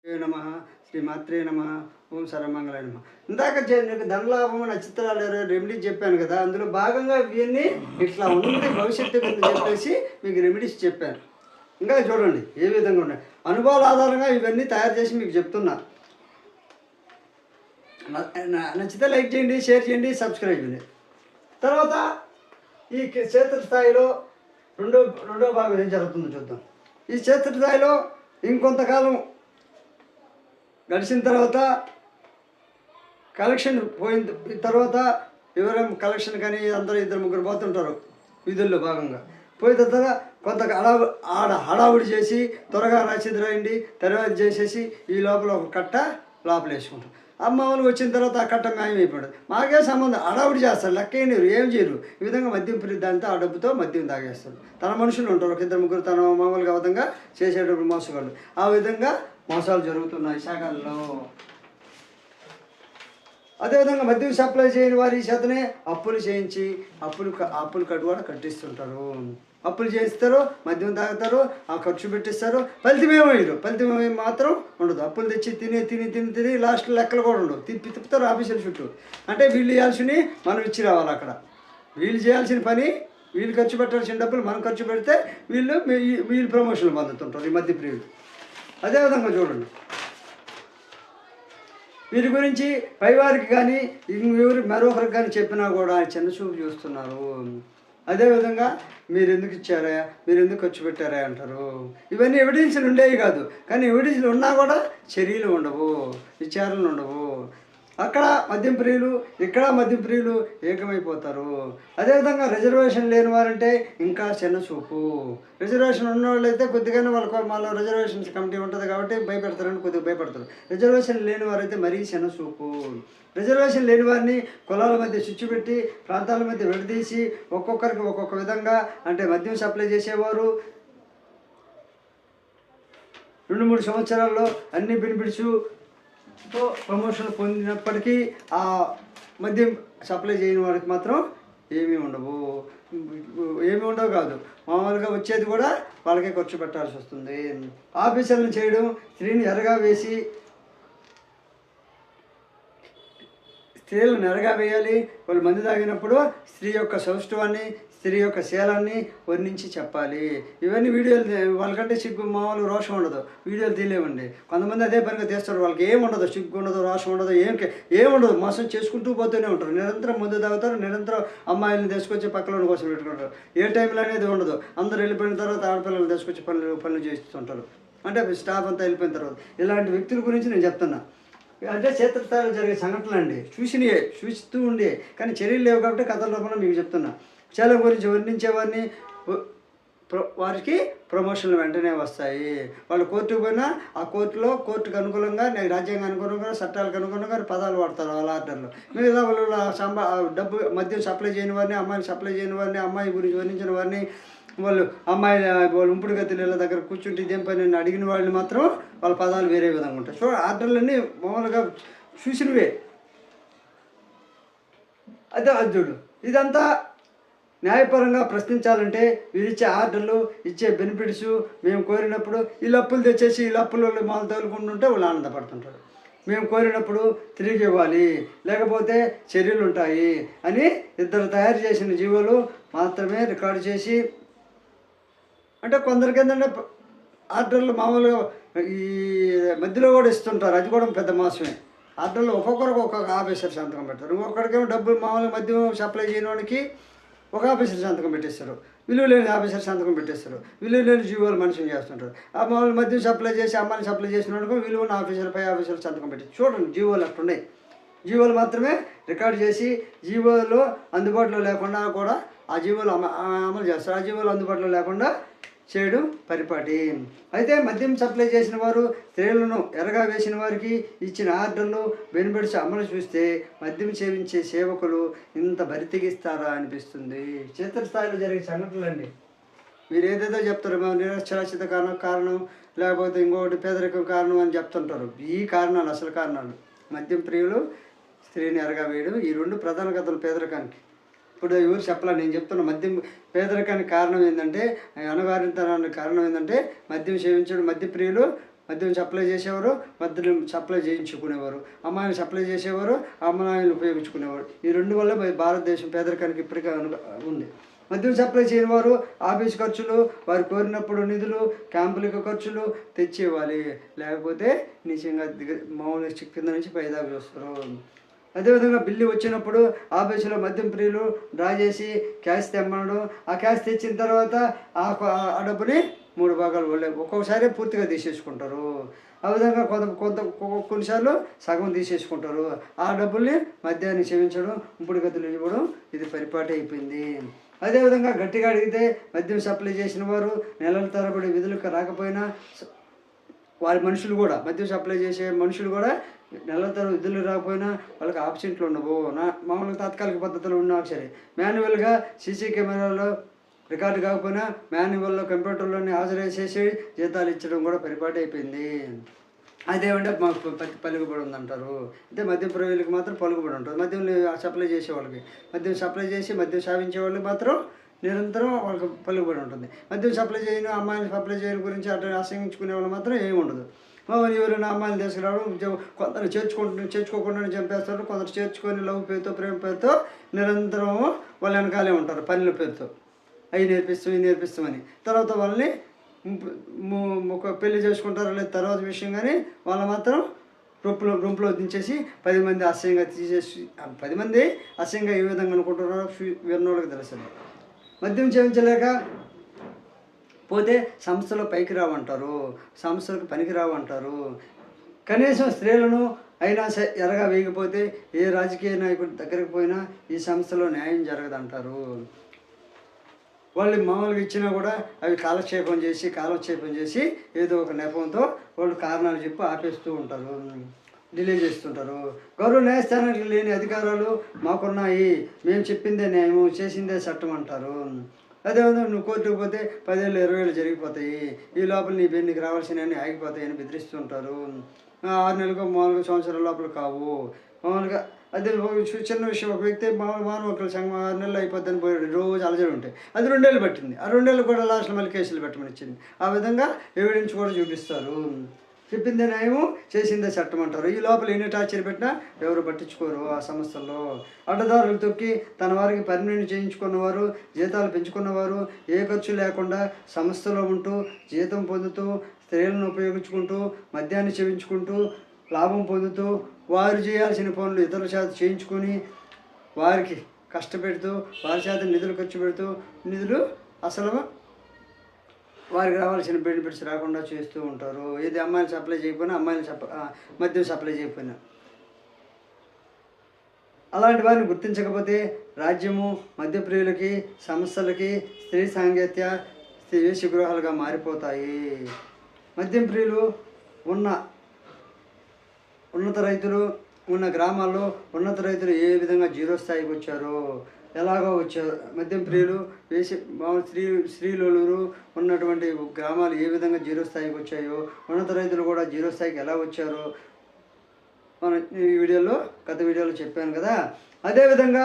నమ శ్రీమాత్రే నమ ఓం సర్వమంగళ నమ. ఇందాక నీకు ధనలాభం నక్షత్రాలు రెమెడీస్ చెప్పాను కదా, అందులో భాగంగా ఇవన్నీ ఇట్లా ఉంది భవిష్యత్తు కింద చెప్పేసి మీకు రెమెడీస్ చెప్పాను. ఇంకా చూడండి ఏ విధంగా ఉన్నాయి. అనుభవాల ఆధారంగా ఇవన్నీ తయారు చేసి మీకు చెప్తున్నా. నచ్చితే లైక్ చేయండి, షేర్ చేయండి, సబ్స్క్రైబ్ చేయండి. తర్వాత ఈ క్షేత్రస్థాయిలో రెండో భాగం ఏం జరుగుతుందో చూద్దాం. ఈ క్షేత్రస్థాయిలో ఇంకొంతకాలం గడిచిన తర్వాత కలెక్షన్ పోయిన తర్వాత ఎవరైనా కలెక్షన్ కానీ అందరూ ఇద్దరు ముగ్గురు పోతుంటారు విధుల్లో భాగంగా. పోయిన తర్వాత కొంత హడావుడి చేసి త్వరగా రసీదు రాయండి తర్వాత చేసేసి ఈ లోపల ఒక కట్ట లోపల వేసుకుంటారు. అమ్మ వాళ్ళు వచ్చిన తర్వాత ఆ కట్ట మాయమైపోయాడు. మాకే సంబంధం హడావుడి చేస్తారు, లెక్కయ్యరు, ఏం చేయరు. ఈ విధంగా మద్యం దాంతో ఆ డబ్బుతో మద్యం తాగేస్తారు. తన మనుషులు ఉంటారు, ఒక ఇద్దరు ముగ్గురు తన మామూలుగా విధంగా చేసేటప్పుడు మోసగాళ్ళు. ఆ విధంగా మోసాలు జరుగుతున్నాయి శాఖల్లో. అదేవిధంగా మద్యం సప్లై చేయని వారి చేతనే అప్పులు చేయించి అప్పులు కూడా కట్టిస్తుంటారు. అప్పులు చేయిస్తారు, మద్యం తాగుతారు, ఆ ఖర్చు పెట్టిస్తారు, ఫలితం మాత్రం ఉండదు. అప్పులు తెచ్చి తిని లాస్ట్ లెక్కలు కూడా ఉండవు. తిప్పుతారు ఆఫీసుల చుట్టూ. అంటే వీళ్ళు ఇవ్వాల్సినవి మనం ఇచ్చి రావాలి. అక్కడ వీళ్ళు చేయాల్సిన పని, వీళ్ళు ఖర్చు పెట్టాల్సిన డబ్బులు మనం ఖర్చు పెడితే వీళ్ళు ప్రమోషన్లు పొందుతుంటారు ఈ మధ్య ప్రియులు. అదేవిధంగా చూడండి, వీరి గురించి పైవారికి కానీ ఎవరు మరొకరికి కానీ చెప్పినా కూడా చిన్న చూపు చూస్తున్నారు. అదేవిధంగా మీరు ఎందుకు ఇచ్చారా, మీరు ఎందుకు ఖర్చు పెట్టారా అంటారు. ఇవన్నీ ఎవిడెన్స్లు ఉండేవి కాదు, కానీ ఎవిడెన్స్లు ఉన్నా కూడా చర్యలు ఉండవు, విచారణలు ఉండవు. అక్కడ మద్యం ప్రియులు, ఇక్కడ మద్యం ప్రియులు ఏకమైపోతారు. అదేవిధంగా రిజర్వేషన్ లేని వారంటే ఇంకా చిన్న చూపు. రిజర్వేషన్ ఉన్న వాళ్ళు అయితే కొద్దిగానే మళ్ళీ రిజర్వేషన్స్ కమిటీ ఉంటుంది కాబట్టి భయపెడతారని కొద్దిగా భయపడతారు. రిజర్వేషన్ లేని వారైతే మరీ చిన్న చూపు. రిజర్వేషన్ లేని వారిని కులాల మధ్య చిచ్చు పెట్టి ప్రాంతాల మధ్య విడదీసి ఒక్కొక్కరికి ఒక్కొక్క విధంగా, అంటే మద్యం సప్లై చేసేవారు 2-3 సంవత్సరాల్లో అన్ని బెనిఫిట్స్ ప్రమోషన్ పొందినప్పటికీ ఆ మద్యం సప్లై చేయని వారికి మాత్రం ఏమీ ఉండవు కాదు, మామూలుగా వచ్చేది కూడా వాళ్ళకే ఖర్చు పెట్టాల్సి వస్తుంది. ఆఫీసర్లను చేయడం, స్త్రీలను ఎరగా వేయాలి. వాళ్ళు మందు తాగినప్పుడు స్త్రీ యొక్క సౌష్ఠవాన్ని, స్త్రీ యొక్క శీలాన్ని వర్ణించి చెప్పాలి. ఇవన్నీ వీడియోలు, వాళ్ళకంటే సిగ్గు మామూలు రోషం ఉండదు, వీడియోలు తీయలేమండి. కొంతమంది అదే పనిగా తీస్తారు, వాళ్ళకి ఏముండదు, సిగ్గు ఉండదు, రోషం ఉండదు, ఏముండదు, మోసం చేసుకుంటూ పోతూనే ఉంటారు. నిరంతరం మందు తాగుతారు, నిరంతరం అమ్మాయిలను తీసుకొచ్చి పక్కన కోసం పెట్టుకుంటారు. ఏ టైంలో అనేది ఉండదు. అందరూ వెళ్ళిపోయిన తర్వాత ఆడపిల్లలు తీసుకొచ్చి పనులు చేస్తుంటారు. అంటే స్టాఫ్ అంతా వెళ్ళిపోయిన తర్వాత. ఇలాంటి వ్యక్తుల గురించి నేను చెప్తున్నా. అంటే క్షేత్రస్థాయిలో జరిగే సంఘటనలు అండి, చూస్తూ ఉండే, కానీ చర్యలు లేవు కాబట్టి కథల రూపంలో మీకు చెప్తున్నా. చాలా గురించి వర్ణించేవారిని వారికి ప్రమోషన్లు వెంటనే వస్తాయి. వాళ్ళు కోర్టుకు పోయినా ఆ కోర్టుకు అనుకూలంగా, రాజ్యాంగం అనుకూలంగా, చట్టాలకు అనుకూలంగా పదాలు వాడతారు వాళ్ళ ఆర్డర్లో. మిగతా వాళ్ళు డబ్బు మద్యం సప్లై చేయని వారిని, అమ్మాయిని సప్లై చేయని వారిని, అమ్మాయి గురించి వర్ణించిన వారిని, వాళ్ళు ఉంపుడు గతిల దగ్గర కూర్చుంటే ఇదేం పని అని అడిగిన వాళ్ళని మాత్రం వాళ్ళ పదాలు వేరే విధంగా ఉంటాయి. సో ఆర్డర్లన్నీ మామూలుగా చూసినవే. అదే అర్జుడు. ఇదంతా న్యాయపరంగా ప్రశ్నించాలంటే వీరిచ్చే ఆర్డర్లు, ఇచ్చే బెనిఫిట్స్ మేము కోరినప్పుడు వీళ్ళు అప్పులు తెచ్చేసి వీళ్ళు అప్పులు మాలు తగులుకుంటుంటే వాళ్ళు ఆనందపడుతుంటారు. మేము కోరినప్పుడు తిరిగి ఇవ్వాలి, లేకపోతే చర్యలు ఉంటాయి అని ఇద్దరు తయారు చేసిన జీవోలు మాత్రమే రికార్డు చేసి, అంటే కొందరికి ఏంటంటే ఆర్డర్లు మామూలుగా ఈ మధ్యలో కూడా ఇస్తుంటారు. అది కూడా పెద్ద మోసమే. ఆర్డర్లు ఒక్కొక్కరికి ఒక్కొక్క ఆఫీసర్ సంతకం పెడతారు. ఇంకొకరికేమో డబ్బులు మామూలుగా మద్యం సప్లై చేయని వాడికి ఒక ఆఫీసర్ సంతకం పెట్టేస్తారు, విలువ లేని ఆఫీసర్ సంతకం పెట్టేస్తారు. విలువ లేని జీవోలు మనుషులు చేస్తుంటారు. ఆ మామూలు మద్యం సప్లై చేసి అమ్మాయిని సప్లై చేసిన వాడికి విలువ ఉన్న ఆఫీసర్, పై ఆఫీసర్ సంతకం పెట్టి చూడండి. జీవోలు అట్టున్నాయి. జీవోలు మాత్రమే రికార్డు చేసి జీవోలు అందుబాటులో లేకుండా కూడా ఆ జీవోలు అమలు చేస్తారు. ఆ జీవోలు అందుబాటులో లేకుండా చేయడం పరిపాటి. అయితే మద్యం సప్లై చేసిన వారు, స్త్రీలను ఎరగా వేసిన వారికి ఇచ్చిన ఆర్డర్లు, బెనిఫిట్స్ అమలు చూస్తే మద్యం సేవించే సేవకులు ఇంత బరితెగిస్తారా అనిపిస్తుంది. క్షేత్రస్థాయిలో జరిగే సంఘటనలండి. మీరు ఏదేదో చెప్తారు, మేము నిరక్షరాస్యత కారణం, లేకపోతే ఇంకొకటి పేదరికం కారణం అని చెప్తుంటారు. ఈ కారణాలు అసలు కారణాలు. మద్యం ప్రియులు, స్త్రీని ఎరగా వేయడం, ఈ 2 ప్రధాన కథలు పేదరికానికి. ఇప్పుడు ఎవరు చెప్పాలి, నేను చెప్తున్నా. మద్యం పేదరికానికి కారణం ఏంటంటే, అణగారితనానికి కారణం ఏంటంటే మద్యం సేవించడం. మద్యప్రియులు మద్యం సప్లై చేసేవారు, మద్యం సప్లై చేయించుకునేవారు. అమ్మాయిని సప్లై చేసేవారు, అమ్మాయిలు ఉపయోగించుకునేవారు. ఈ రెండు వల్ల భారతదేశం పేదరికానికి ఇప్పటికే ఉంది. మద్యం సప్లై చేయని వారు ఆఫీస్ ఖర్చులు, వారు కోరినప్పుడు నిధులు, క్యాంపులకు ఖర్చులు తెచ్చేవాలి. లేకపోతే నిజంగా మామూలు కింద నుంచి పైదాకా చూస్తారు. అదేవిధంగా బిల్లు వచ్చినప్పుడు ఆఫీసులో మద్యం ప్రియులు డ్రా చేసి క్యాష్ తెమ్మడం, ఆ క్యాష్ తెచ్చిన తర్వాత ఆ డబ్బుని 3 భాగాలు ఒక్కొక్కసారి పూర్తిగా తీసేసుకుంటారు. ఆ విధంగా కొన్నిసార్లు సగం తీసేసుకుంటారు. ఆ డబ్బుల్ని మద్యాన్ని సేవించడం, ఇప్పుడు గదులు ఇవ్వడం ఇది పరిపాటి అయిపోయింది. అదేవిధంగా గట్టిగా అడిగితే మద్యం సప్లై చేసిన వారు నెలల తరబడి విధులకు రాకపోయినా వారి మనుషులు కూడా, మద్యం సప్లై చేసే మనుషులు కూడా నెలల తరబడి విధులు రాకపోయినా వాళ్ళకి ఆబ్సెంట్లు ఉండవు. మామూలుగా తాత్కాలిక పద్ధతిలో ఉన్నా సరే మాన్యువల్గా సీసీ కెమెరాలో రికార్డు కాకపోయినా మాన్యువల్లో కంప్యూటర్లోనే హాజరేసేసి జీతాలు ఇచ్చడం కూడా పరిపాటి అయిపోయింది. అదేమంటే మాకు పలుకుబడి ఉందంటారు. అంటే మద్యం ప్రియులకి మాత్రం పలుకుబడి ఉంటుంది. మద్యం సప్లై చేసే వాళ్ళకి, మద్యం సప్లై చేసి మద్యం సాధించే వాళ్ళకి మాత్రం నిరంతరం వాళ్ళకి పలుకుబడి ఉంటుంది. మద్యం సప్లై చేయను, అమ్మాయిని సప్లై చేయని గురించి అట్లా ఆశ్రయించుకునే వాళ్ళు మాత్రం ఏమి ఉండదు. ఎవరైనా అమ్మాయిలు తీసుకురావడం, కొందరు చేర్చుకోకుండా చంపేస్తారు, కొందరు చేర్చుకొని లవ్ పేరుతో, ప్రేమ పేరుతో నిరంతరం వాళ్ళ వెనకాలే ఉంటారు. పనుల పేరుతో అవి నేర్పిస్తామని తర్వాత వాళ్ళని పెళ్లి చేసుకుంటారో లేదు తర్వాత విషయం. కానీ వాళ్ళు మాత్రం రూంలో దించేసి 10 మంది అసహ్యంగా తీసేసి 10 మంది అసహ్యంగా ఏ విధంగా అనుకుంటున్నారో విన్నోళ్ళకి తెలుస్తుంది. మద్యం సేవించలేక పోతే సంస్థలో పైకి రావంటారు, సంస్థలకు పనికి రావంటారు. కనీసం స్త్రీలను అయినా ఎరగా వేయకపోతే ఏ రాజకీయ నాయకుడి దగ్గరికి పోయినా ఈ సంస్థలో న్యాయం జరగదంటారు. వాళ్ళు మామూలుగా ఇచ్చినా కూడా అవి కాలక్షేపం చేసి ఏదో ఒక నెపంతో వాళ్ళు కారణాలు చెప్పి ఆపేస్తూ ఉంటారు, డిలే చేస్తుంటారు. గౌరవ న్యాయస్థానానికి లేని అధికారాలు మాకున్నాయి, మేము చెప్పిందే న్యాయము, చేసిందే చట్టం అంటారు. అదేవిధంగా నువ్వు కోర్టుకు పోతే 10 ఏళ్ళు 20 ఏళ్ళు జరిగిపోతాయి, ఈ లోపల నీకు రావాల్సినవన్నీ ఆగిపోతాయని బెదిరిస్తుంటారు. 6 నెలలకు మామూలుగా సంవత్సరాల లోపల కావు. మామూలుగా అదే చిన్న విషయం, ఒక వ్యక్తి మానవ హక్కుల సంఘం 6 నెలలు అయిపోద్దని పోయాడు, రోజు అలజడి ఉంటాయి. అది 2 ఏళ్ళు పట్టింది. ఆ 2 ఏళ్ళు కూడా లాస్ట్లో మళ్ళీ కేసులు పెట్టమని ఇచ్చింది. ఆ విధంగా ఎవిడెన్స్ కూడా చూపిస్తారు. చెప్పిందే న్యాయము, చేసిందే చట్టం అంటారు. ఈ లోపల ఎన్ని టార్చర్ పెట్టినా ఎవరు పట్టించుకోరు. ఆ సంస్థల్లో అడ్డదారులు తొక్కి తన వారికి పర్మనెంట్ చేయించుకున్నవారు, జీతాలు పెంచుకున్నవారు ఏ ఖర్చు లేకుండా సంస్థలో ఉంటూ జీతం పొందుతూ స్త్రీలను ఉపయోగించుకుంటూ మద్యాన్ని సేవించుకుంటూ లాభం పొందుతూ వారు చేయాల్సిన పనులు ఇతరుల చేత చేయించుకొని వారికి కష్టపెడుతూ వారి చేత నిధులు ఖర్చు పెడుతూ నిధులు అసలు వారికి రావాల్సిన బెనిఫిట్స్ రాకుండా చేస్తూ ఉంటారు. ఏది అమ్మాయిలు సప్లై చేయకపోయినా, మద్యం సప్లై చేయకపోయినా. అలాంటి వారిని గుర్తించకపోతే రాజ్యము మద్యప్రియులకి, సంస్థలకి, స్త్రీ సాంగత్య, స్త్రీ వేశ్యగృహాలుగా మారిపోతాయి. మద్యం ప్రియులు ఉన్నత రైతులు ఉన్న గ్రామాల్లో ఉన్నత రైతులు ఏ విధంగా జీరో స్థాయికి వచ్చారో, ఎలాగో వచ్చారు. మద్యం ప్రియులు శ్రీలోలూరు ఉన్నటువంటి గ్రామాలు ఏ విధంగా జీరో స్థాయికి వచ్చాయో, ఉన్నత రైతులు కూడా జీరో స్థాయికి ఎలా వచ్చారో మనం ఈ గత వీడియోలో చెప్పాను కదా. అదేవిధంగా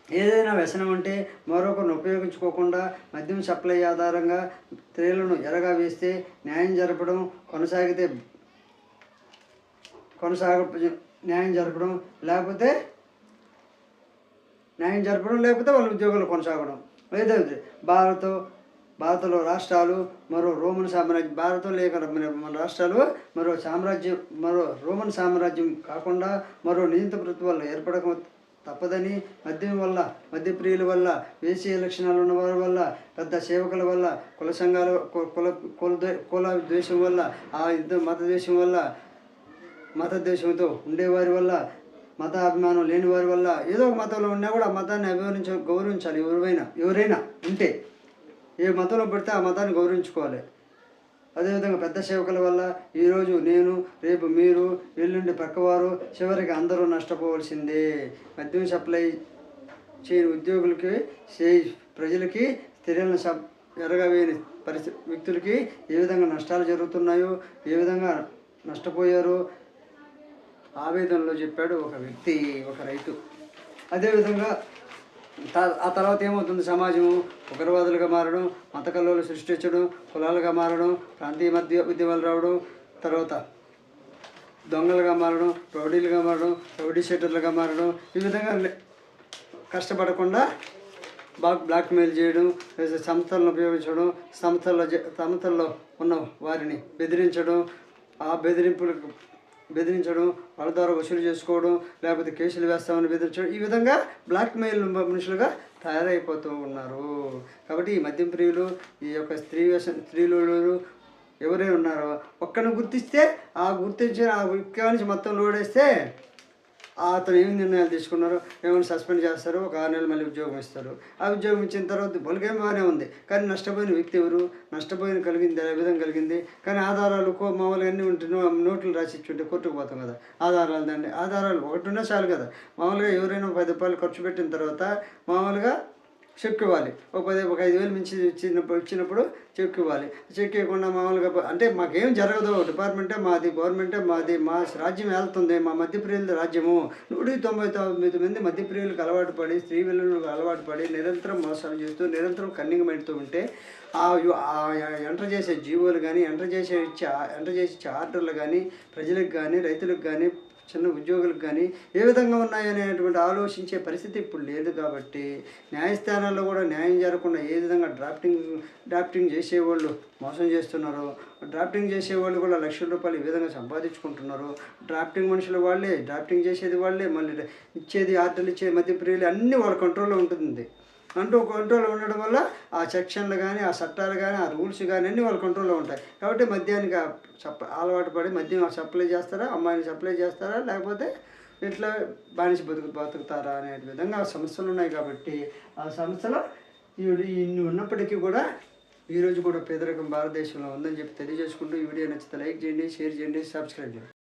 ఏదైనా వ్యసనం అంటే మరొకరిని ఉపయోగించుకోకుండా మద్యం సప్లై ఆధారంగా స్త్రీలను ఎరగా వేస్తే న్యాయం జరపడం న్యాయం జరపడం లేకపోతే వాళ్ళ ఉద్యోగాలు కొనసాగడం. ఏదైతే భారత్లో రాష్ట్రాలు మరో రోమన్ సామ్రాజ్యం, భారతం లేక మన రాష్ట్రాలు మరో రోమన్ సామ్రాజ్యం కాకుండా మరో నియంత ప్రభుత్వాలు ఏర్పడక తప్పదని, మద్యప్రియుల వల్ల, వేసీ లక్షణాలు ఉన్న వారి వల్ల, పెద్ద సేవకుల వల్ల, కుల సంఘాల కుల ద్వేషం వల్ల, ఆ మత ద్వేషంతో ఉండేవారి వల్ల, మత అభిమానం లేని వారి వల్ల, ఏదో ఒక మతంలో ఉన్నా కూడా ఆ మతాన్ని గౌరవించాలి. ఎవరైనా ఉంటే ఏ మతంలో పెడితే ఆ మతాన్ని గౌరవించుకోవాలి. అదేవిధంగా పెద్ద సేవకుల వల్ల ఈరోజు నేను, రేపు మీరు, ఎల్లుండి పక్కవారు, చివరికి అందరూ నష్టపోవాల్సిందే. మద్యం సప్లై చేయని ఉద్యోగులకి, ప్రజలకి, స్త్రీలను ఎరగవేయని వ్యక్తులకి ఏ విధంగా నష్టాలు జరుగుతున్నాయో, ఏ విధంగా నష్టపోయారో ఆవేదనలో చెప్పాడు ఒక రైతు. అదేవిధంగా ఆ తర్వాత ఏమవుతుంది, సమాజము ఉగ్రవాదులుగా మారడం, మత కల్లోలు సృష్టించడం, కులాలుగా మారడం, ప్రాంతీయ ఉద్యమాలు రావడం, తర్వాత దొంగలుగా మారడం, రౌడీలుగా మారడం, రౌడీ షీటర్లుగా మారడం, ఈ విధంగా కష్టపడకుండా బ్లాక్మెయిల్ చేయడం, సంస్థలను ఉపయోగించడం, సంస్థల్లో ఉన్న వారిని బెదిరించడం, ఆ బెదిరించడం, వాళ్ళ ద్వారా వసూలు చేసుకోవడం, లేకపోతే కేసులు వేస్తామని బెదిరించడం, ఈ విధంగా బ్లాక్మెయిల్ మనుషులుగా తయారైపోతూ ఉన్నారు. కాబట్టి ఈ మద్యం ప్రియులు, ఈ యొక్క స్త్రీలు ఎవరైనా ఉన్నారో ఒక్కరిని గుర్తిస్తే ఆ వ్యక్తి నుంచి మొత్తం లోడేస్తే అతను ఏమి నిర్ణయాలు తీసుకున్నారో ఏమైనా సస్పెండ్ చేస్తారు, ఒక 6 నెలలు మళ్ళీ ఉద్యోగం ఇస్తారు. ఆ ఉద్యోగం ఇచ్చిన తర్వాత వాళ్ళకేం బాగానే ఉంది, కానీ నష్టపోయిన వ్యక్తి ఎవరు, కలిగింది ఏ విధంగా కలిగింది, కానీ ఆధారాలు మామూలుగా అన్నీ ఉంటే నోట్లు రాసి ఇచ్చుంటే కోర్టుకు పోతాం కదా. ఆధారాలు దాన్ని ఆధారాలు ఒకటి ఉన్నా చాలు కదా. మామూలుగా ఎవరైనా 10 రూపాయలు ఖర్చు పెట్టిన తర్వాత మామూలుగా చెక్ ఇవ్వాలి. ఒక 5,000 మించి ఇచ్చినప్పుడు చెక్ ఇవ్వాలి. చెక్ ఇవ్వకుండా మామూలుగా అంటే మాకేం జరగదు, డిపార్ట్మెంటే మాది, గవర్నమెంటే మాది, మా రాజ్యం వెళ్తుంది, మా మధ్యప్రియుల రాజ్యము. 199 మంది మధ్యప్రియులకు అలవాటు పడి, స్త్రీ పిల్లలకు అలవాటు పడి నిరంతరం మోసాలు చేస్తూ నిరంతరం కన్నింగ్ పెడుతూ ఉంటే ఎంటర్ చేసే జీవోలు కానీ, ఎంటర్ చేసి ఇచ్చే ఆర్డర్లు కానీ ప్రజలకు కానీ, రైతులకు కానీ, చిన్న ఉద్యోగులకు కానీ ఏ విధంగా ఉన్నాయనేటువంటి ఆలోచించే పరిస్థితి ఇప్పుడు లేదు. కాబట్టి న్యాయస్థానాల్లో కూడా న్యాయం జరగకుండా ఏ విధంగా డ్రాఫ్టింగ్ చేసేవాళ్ళు మోసం చేస్తున్నారు, డ్రాఫ్టింగ్ చేసేవాళ్ళు కూడా లక్షల రూపాయలు ఈ విధంగా సంపాదించుకుంటున్నారు. డ్రాఫ్టింగ్ మనుషులు వాళ్ళే, డ్రాఫ్టింగ్ చేసేది వాళ్ళే, మళ్ళీ ఆర్డర్లు ఇచ్చే మధ్యప్రియులు అన్నీ వాళ్ళ కంట్రోల్లో ఉంటుంది. కంట్రోల్లో ఉండడం వల్ల ఆ సెక్షన్లు కానీ, ఆ చట్టాలు కానీ, ఆ రూల్స్ కానీ అన్నీ వాళ్ళ కంట్రోల్లో ఉంటాయి. కాబట్టి మద్యానికి అలవాటు పడి మద్యం సప్లై చేస్తారా, అమ్మాయిని సప్లై చేస్తారా, లేకపోతే ఇట్లా బానిస బతుకుతారా అనే విధంగా సమస్యలు ఉన్నాయి. కాబట్టి ఆ సమస్యలు ఇన్ని ఉన్నప్పటికీ కూడా ఈరోజు కూడా పేదరికం భారతదేశంలో ఉందని చెప్పి తెలియజేసుకుంటూ ఈ వీడియో నచ్చితే లైక్ చేయండి, షేర్ చేయండి, సబ్స్క్రైబ్ చేయండి.